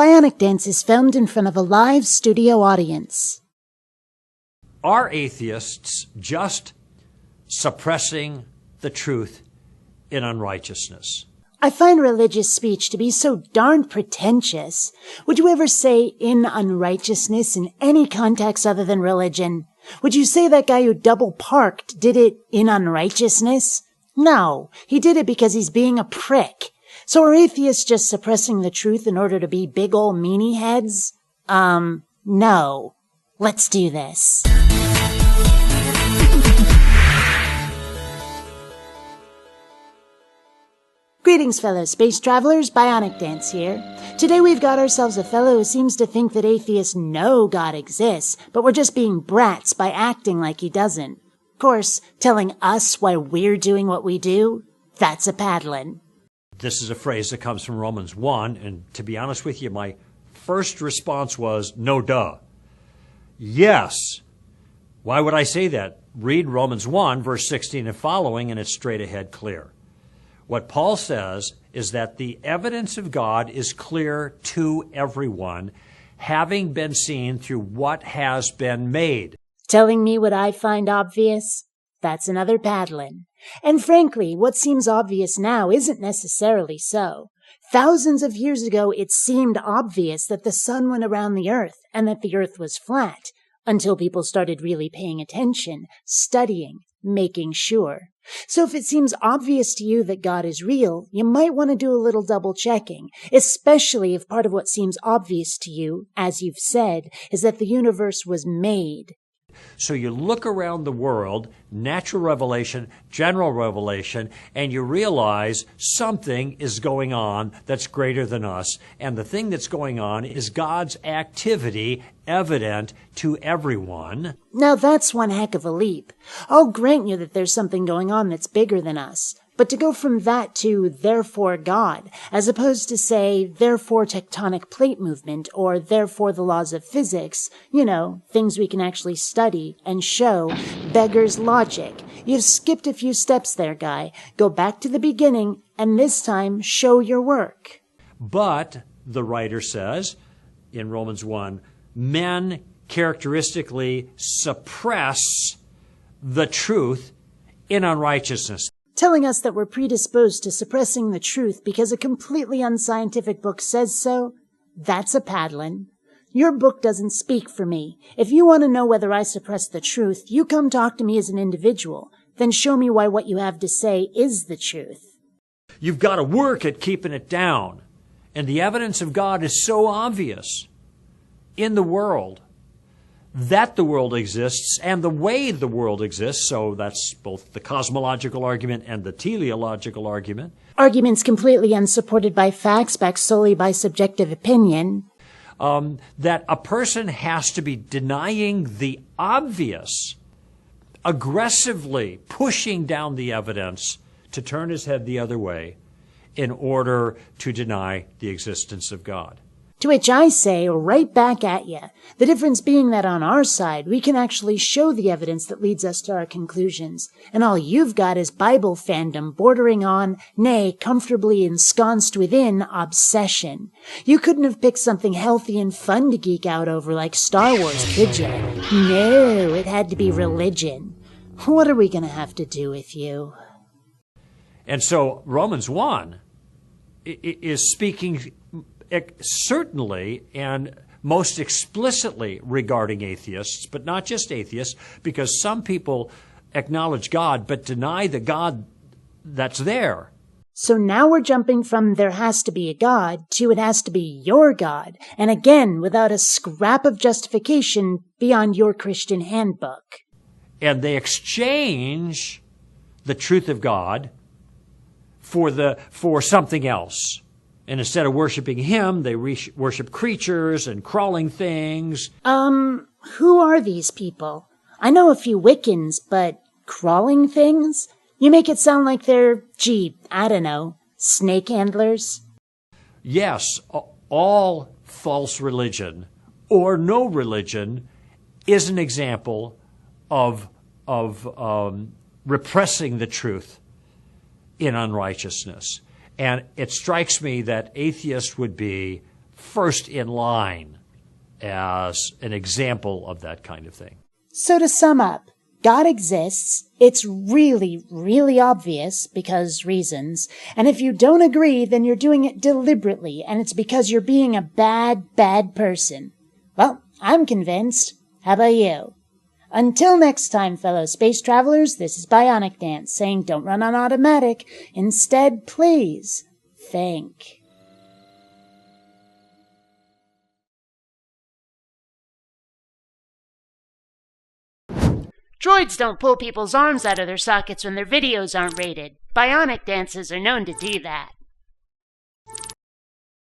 BionicDance is filmed in front of a live studio audience. Are atheists just suppressing the truth in unrighteousness? I find religious speech to be so darned pretentious. Would you ever say in unrighteousness in any context other than religion? Would you say that guy who double parked did it in unrighteousness? No, he did it because he's being a prick. So are atheists just suppressing the truth in order to be big ol' meanie heads? No. Let's do this. Greetings, fellow space travelers. BionicDance here. Today we've got ourselves a fellow who seems to think that atheists know God exists, but we're just being brats by acting like he doesn't. Of course, telling us why we're doing what we do, that's a paddlin'. This is a phrase that comes from Romans 1, and to be honest with you, my first response was, no duh. Yes. Why would I say that? Read Romans 1, verse 16 and following, and it's straight ahead clear. What Paul says is that the evidence of God is clear to everyone, having been seen through what has been made. Telling me what I find obvious? That's another paddlin'. And frankly, what seems obvious now isn't necessarily so. Thousands of years ago, it seemed obvious that the sun went around the earth and that the earth was flat, until people started really paying attention, studying, making sure. So if it seems obvious to you that God is real, you might want to do a little double checking, especially if part of what seems obvious to you, as you've said, is that the universe was made. So you look around the world, natural revelation, general revelation, and you realize something is going on that's greater than us. And the thing that's going on is God's activity evident to everyone. Now that's one heck of a leap. I'll grant you that there's something going on that's bigger than us. But to go from that to therefore God, as opposed to say therefore tectonic plate movement or therefore the laws of physics, things we can actually study and show, beggars logic. You've skipped a few steps there, guy. Go back to the beginning and this time show your work. But, the writer says in Romans 1, men characteristically suppress the truth in unrighteousness. Telling us that we're predisposed to suppressing the truth because a completely unscientific book says so, that's a paddlin'. Your book doesn't speak for me. If you want to know whether I suppress the truth, you come talk to me as an individual. Then show me why what you have to say is the truth. You've got to work at keeping it down. And the evidence of God is so obvious in the world that the world exists and the way the world exists. So that's both the cosmological argument and the teleological argument. Arguments completely unsupported by facts, backed solely by subjective opinion. That a person has to be denying the obvious, aggressively pushing down the evidence to turn his head the other way in order to deny the existence of God. To which I say, right back at you, the difference being that on our side, we can actually show the evidence that leads us to our conclusions, and all you've got is Bible fandom bordering on, nay, comfortably ensconced within, obsession. You couldn't have picked something healthy and fun to geek out over like Star Wars, could you? No, it had to be religion. What are we going to have to do with you? And so Romans 1 is speaking certainly and most explicitly regarding atheists, but not just atheists, because some people acknowledge God but deny the God that's there. So now we're jumping from there has to be a God to it has to be your God, and again without a scrap of justification beyond your Christian handbook. And they exchange the truth of God for something else. And instead of worshiping him, they worship creatures and crawling things. Who are these people? I know a few Wiccans, but crawling things? You make it sound like they're, I don't know, snake handlers? Yes, all false religion or no religion is an example of repressing the truth in unrighteousness. And it strikes me that atheists would be first in line as an example of that kind of thing. So to sum up, God exists, it's really, really obvious because reasons, and if you don't agree, then you're doing it deliberately, and it's because you're being a bad, bad person. Well, I'm convinced. How about you? Until next time, fellow space travelers, this is BionicDance saying don't run on automatic. Instead, please think. Droids don't pull people's arms out of their sockets when their videos aren't rated. Bionic dances are known to do that.